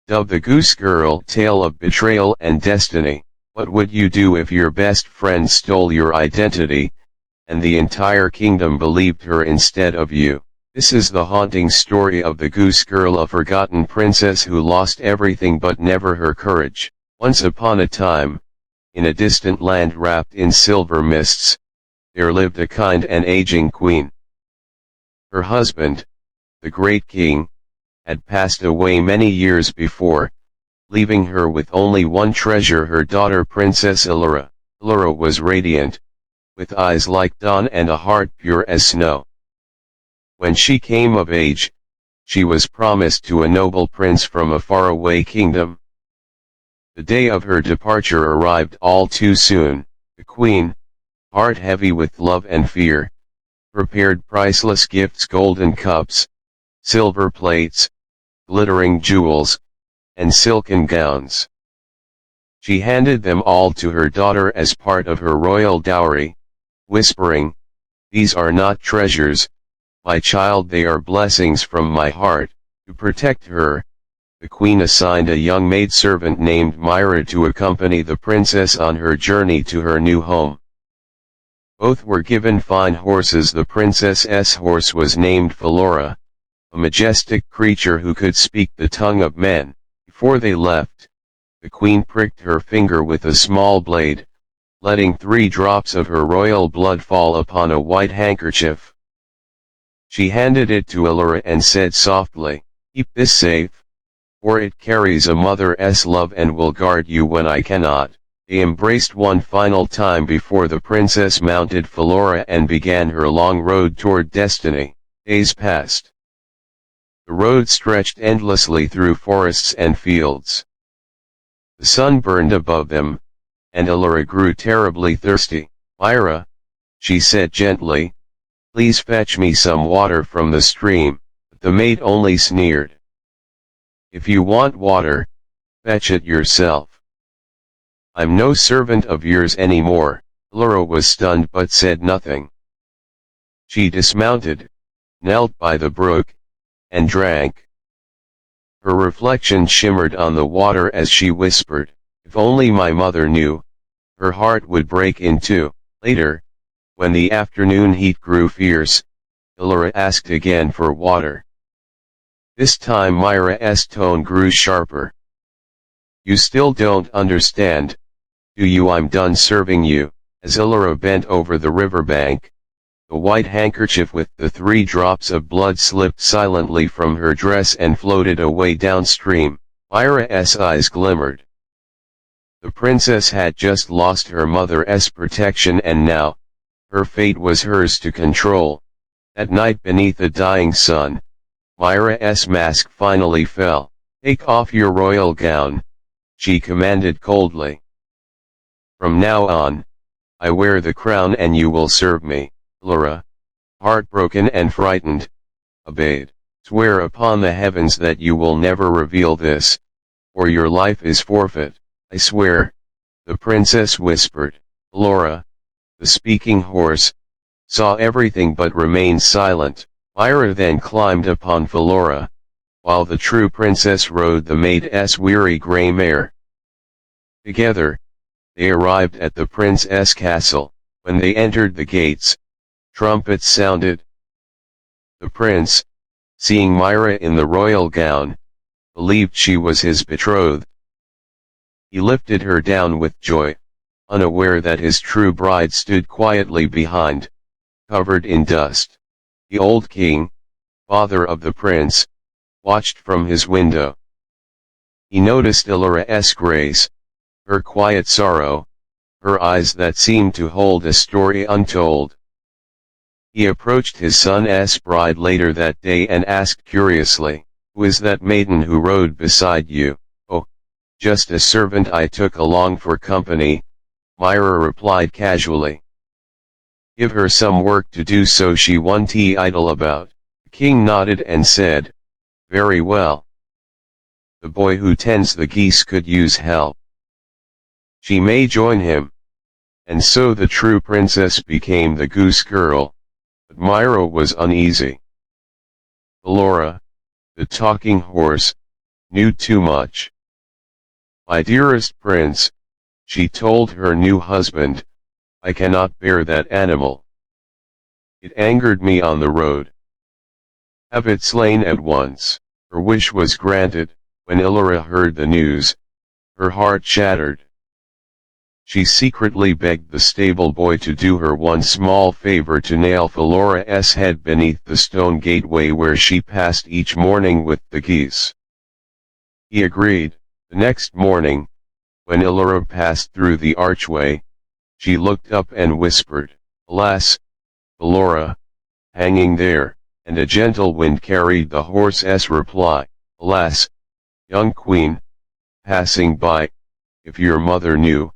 Dubbed the Goose Girl, Tale of Betrayal and Destiny. What would you do if your best friend stole your identity, and the entire kingdom believed her instead of you? This is the haunting story of the Goose Girl, a forgotten princess who lost everything but never her courage. Once upon a time, in a distant land wrapped in silver mists, there lived a kind and aging queen. Her husband, the great king, had passed away many years before, leaving her with only one treasure, her daughter Princess Allura. Allura was radiant, with eyes like dawn and a heart pure as snow. When she came of age, she was promised to a noble prince from a faraway kingdom. The day of her departure arrived all too soon. The queen, heart heavy with love and fear, prepared priceless gifts, golden cups, silver plates, glittering jewels, and silken gowns. She handed them all to her daughter as part of her royal dowry, whispering, "These are not treasures, my child, they are blessings from my heart." To protect her, the queen assigned a young maidservant named Myra to accompany the princess on her journey to her new home. Both were given fine horses. The princess's horse was named Fairytale, a majestic creature who could speak the tongue of men. Before they left, the queen pricked her finger with a small blade, letting 3 drops of her royal blood fall upon a white handkerchief. She handed it to Allura and said softly, "Keep this safe, for it carries a mother's love and will guard you when I cannot." They embraced one final time before the princess mounted Fairytale and began her long road toward destiny. Days passed. The road stretched endlessly through forests and fields. The sun burned above them, and Allura grew terribly thirsty. "Myra," she said gently, "please fetch me some water from the stream." But the maid only sneered. "If you want water, fetch it yourself. I'm no servant of yours anymore." Allura was stunned but said nothing. She dismounted, knelt by the brook, and drank. Her reflection shimmered on the water as she whispered, "If only my mother knew, her heart would break in two." Later, when the afternoon heat grew fierce, Allura asked again for water. This time Myra's tone grew sharper. "You still don't understand, do you? I'm done serving you." As Allura bent over the riverbank, the white handkerchief with the 3 drops of blood slipped silently from her dress and floated away downstream. Myra's eyes glimmered. The princess had just lost her mother's protection, and now, her fate was hers to control. That night beneath the dying sun, Myra's mask finally fell. "Take off your royal gown," she commanded coldly. "From now on, I wear the crown and you will serve me." Allura, heartbroken and frightened, obeyed. "Swear upon the heavens that you will never reveal this, or your life is forfeit." "I swear," the princess whispered. Allura, the speaking horse, saw everything but remained silent. Myra then climbed upon Fairytale, while the true princess rode the maid's weary grey mare. Together, they arrived at the prince's castle. When they entered the gates, trumpets sounded. The prince, seeing Myra in the royal gown, believed she was his betrothed. He lifted her down with joy, unaware that his true bride stood quietly behind, covered in dust. The old king, father of the prince, watched from his window. He noticed Allura's grace, her quiet sorrow, her eyes that seemed to hold a story untold. He approached his son's bride later that day and asked curiously, "Who is that maiden who rode beside you?" "Oh, just a servant I took along for company," Myra replied casually. "Give her some work to do so she won't idle about." The king nodded and said, "Very well. The boy who tends the geese could use help. She may join him." And so the true princess became the Goose Girl. But Myra was uneasy. Allura, the talking horse, knew too much. My dearest prince, she told her new husband, I cannot bear that animal. It angered me on the road. Have it slain at once. Her wish was granted. When Illyra heard the news, her heart shattered. She secretly begged the stable boy to do her one small favor, to nail Felora's head beneath the stone gateway where she passed each morning with the geese. He agreed. The next morning, when Illyra passed through the archway, she looked up and whispered, Alas, Felora, hanging there, and a gentle wind carried the horse's reply, Alas, young queen, passing by, if your mother knew,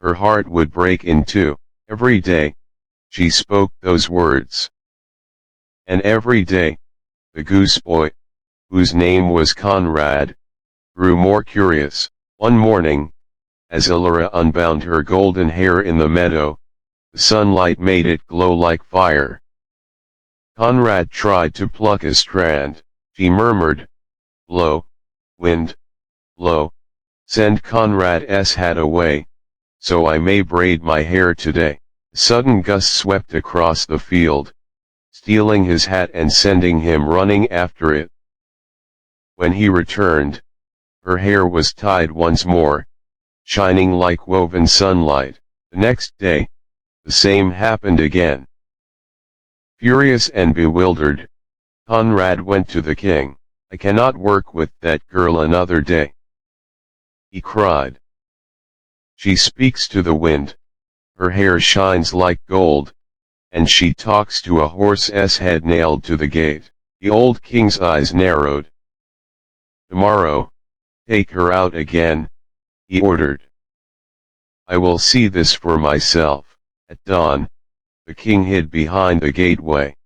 her heart would break in two. Every day, she spoke those words. And every day, the goose boy, whose name was Conrad, grew more curious. One morning, as Illyra unbound her golden hair in the meadow, the sunlight made it glow like fire. Conrad tried to pluck a strand. She murmured, Blow, wind, blow, send Conrad's hat away, so I may braid my hair today. A sudden gust swept across the field, stealing his hat and sending him running after it. When he returned, her hair was tied once more, shining like woven sunlight. The next day, the same happened again. Furious and bewildered, Conrad went to the king. I cannot work with that girl another day, he cried. She speaks to the wind, her hair shines like gold, and she talks to a horse's head nailed to the gate. The old king's eyes narrowed. Tomorrow, take her out again, he ordered. I will see this for myself. At dawn, the king hid behind the gateway.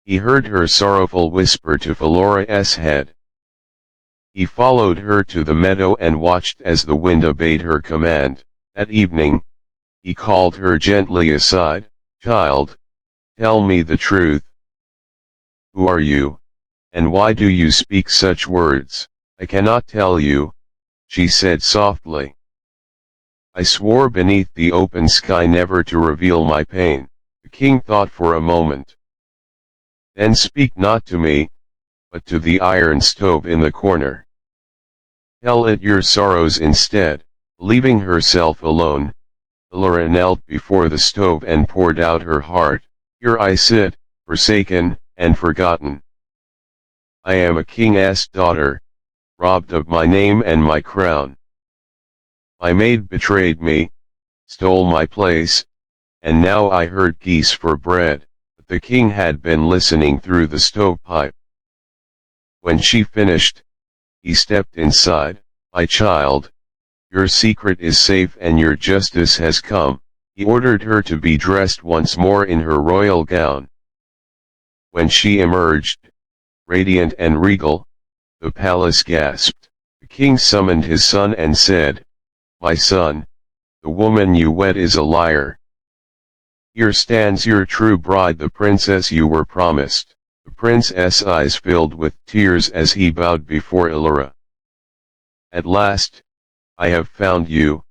He heard her sorrowful whisper to Felora's head. He followed her to the meadow and watched as the wind obeyed her command. That evening, he called her gently aside. Child, tell me the truth. Who are you, and why do you speak such words? I cannot tell you, she said softly. I swore beneath the open sky never to reveal my pain. The king thought for a moment. Then speak not to me, but to the iron stove in the corner. Tell it your sorrows instead. Leaving herself alone, Illyra knelt before the stove and poured out her heart. Here I sit, forsaken, and forgotten. I am a king's daughter, robbed of my name and my crown. My maid betrayed me, stole my place, and now I herd geese for bread. But the king had been listening through the stovepipe. When she finished, he stepped inside. My child, your secret is safe and your justice has come. He ordered her to be dressed once more in her royal gown. When she emerged, radiant and regal, the palace gasped. The king summoned his son and said, My son, the woman you wed is a liar. Here stands your true bride, the princess you were promised. The prince's eyes filled with tears as he bowed before Illyra. At last, I have found you,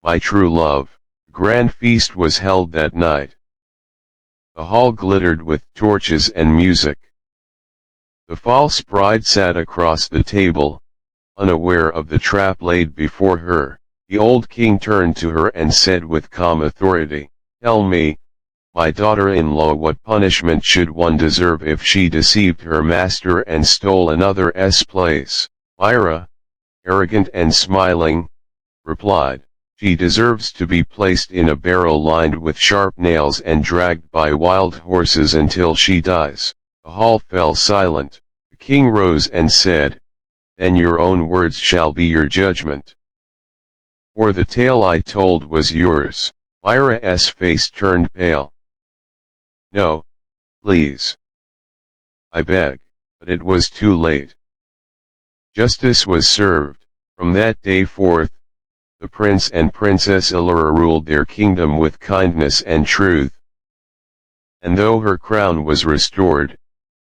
my true love. A grand feast was held that night. The hall glittered with torches and music. The false bride sat across the table, unaware of the trap laid before her. The old king turned to her and said with calm authority, Tell me, my daughter-in-law, what punishment should one deserve if she deceived her master and stole another's place? Myra, arrogant and smiling, replied, She deserves to be placed in a barrel lined with sharp nails and dragged by wild horses until she dies. The hall fell silent. The king rose and said, Then your own words shall be your judgment. For the tale I told was yours. Myra's face turned pale. No, please. I beg, but it was too late. Justice was served. From that day forth, the prince and princess Illyra ruled their kingdom with kindness and truth. And though her crown was restored,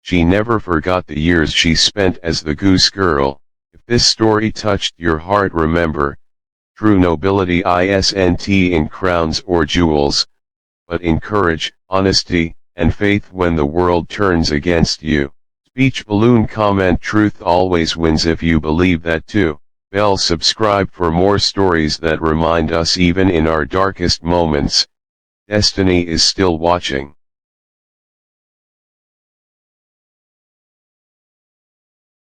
she never forgot the years she spent as the Goose Girl. If this story touched your heart, remember, true nobility isn't in crowns or jewels, but in courage, honesty, and faith when the world turns against you. Speech balloon comment: truth always wins if you believe that too. Bell subscribe for more stories that remind us even in our darkest moments, destiny is still watching.